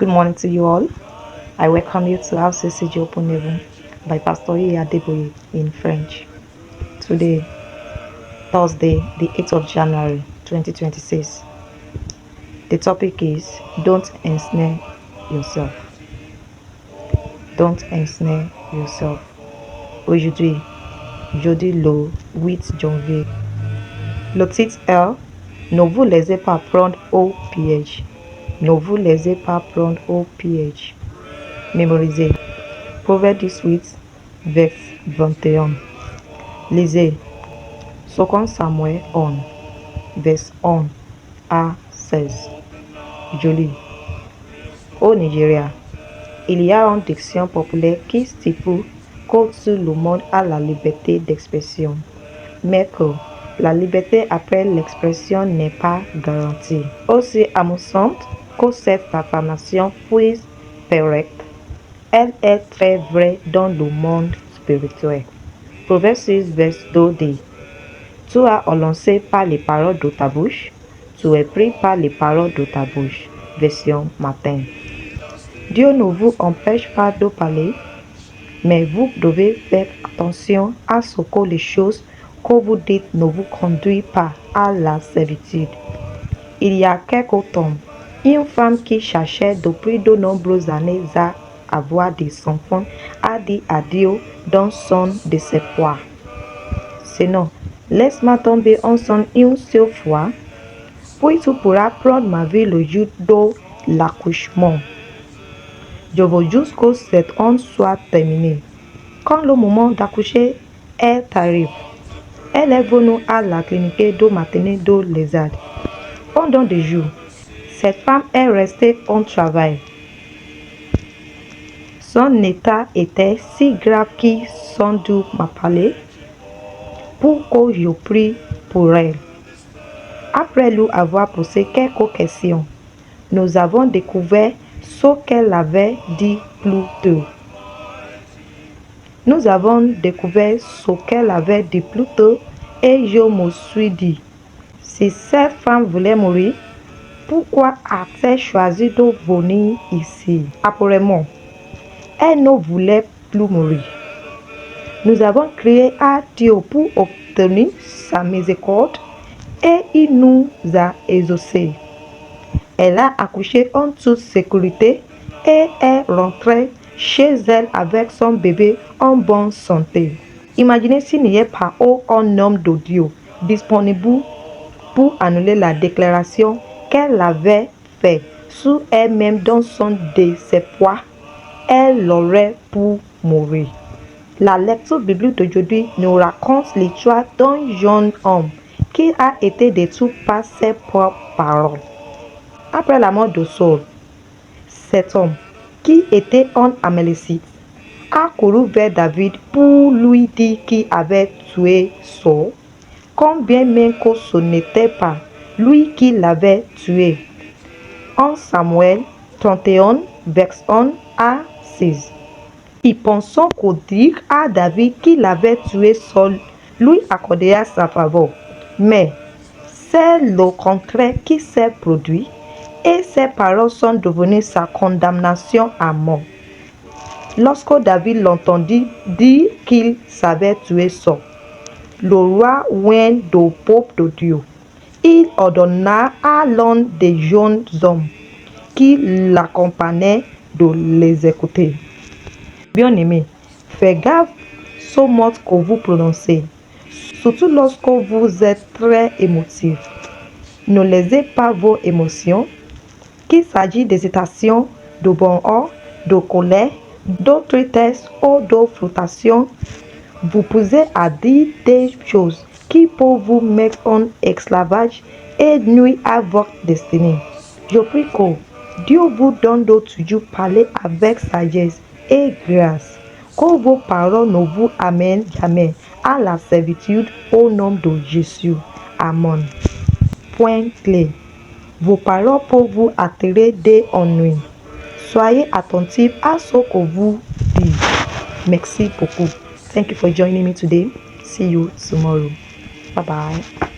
Good morning to you all. I welcome you to House CCG Open Heaven by Pastor E. Adeboye in French. Today, Thursday, the 8th of January 2026. The topic is Don't Ensnare Yourself. Don't ensnare yourself. Aujourd'hui, je dis le 8 janvier. Le titre est Ne vous laissez pas prendre au piège. Ne vous laissez pas prendre au piège. Mémorisez. Proverbe 18, verset 21. Lisez. 2 Samuel 1, verset 1 à 16. Joli. Au Nigeria, il y a une diction populaire qui stipule que tout le monde a la liberté d'expression, mais que la liberté après l'expression n'est pas garantie. Aussi amusante que cette affirmation puisse paraître, elle est très vraie dans le monde spirituel. Proverbe 6, verset 2 dit Tu as lancé par les paroles de ta bouche, tu es pris par les paroles de ta bouche. Version matin. Dieu ne vous empêche pas de parler, mais vous devez faire attention à ce que les choses que vous dites ne vous conduisent pas à la servitude. Il y a quelque temps, une femme qui cherchait depuis de nombreuses années à avoir des enfants a dit à Dieu dans son désespoir. Sinon, laisse-moi tomber enceinte une seule fois, puis tu pourras prendre ma vie le jour de l'accouchement. Je veux juste que cette honte soit terminée. Quand le moment d'accoucher est arrivé, elle est venue à la clinique de maternité de l'ESAD. Pendant des jours, cette femme est restée en travail. Son état était si grave qu'il s'en dû m'appeler pour que je prie pour elle. Après lui avoir posé quelques questions, nous avons découvert ce qu'elle avait dit plus tôt. Et je me suis dit, si cette femme voulait mourir, pourquoi a-t-elle choisi de venir ici? Apparemment, elle ne voulait plus mourir. Nous avons crié à Dieu pour obtenir sa miséricorde et il nous a exaucés. Elle a accouché en toute sécurité et est rentrée chez elle avec son bébé en bonne santé. Imaginez s'il n'y ait pas un homme de Dieu disponible pour annuler la déclaration qu'elle avait faite sur elle-même dans son désespoir, elle aurait pu mourir. La lecture biblique d'aujourd'hui nous raconte l'histoire d'un jeune homme qui a été détruit par ses propres paroles. Après la mort de Saul, cet homme, qui était un Amalécite, a couru vers David pour lui dire qu'il avait tué Saul, combien même que ce n'était pas lui qui l'avait tué. En Samuel 31, verset 1 à 6. Y pensant qu'au dire à David qu'il avait tué Saul lui accorderait sa faveur. Mais c'est le contraire qui s'est produit et ses paroles sont devenues sa condamnation à mort. Lorsque David l'entendit dire qu'il savait tuer Saul, le roi oint du peuple de Dieu. Il ordonna à l'un des jeunes hommes qui l'accompagnaient de les écouter. Bien-aimés, faites gaffe aux mots que vous prononcez, surtout lorsque vous êtes très émotif. Ne laissez pas vos émotions, qu'il s'agisse d'hésitation, de bonheur, de colère, de tristesse ou de frustration, vous posez à dire des choses qui peuvent vous mettre en esclavage et nuire à votre destinée. Je prie que Dieu vous donne de toujours parler avec sagesse et grâce, que vos paroles ne vous amènent jamais à la servitude au nom de Jésus. Amen. Point clé. Vos paroles peuvent vous attirer des ennuis. Soyez attentifs à ce que vous dites. Merci beaucoup. Thank you for joining me today. See you tomorrow. Bye bye.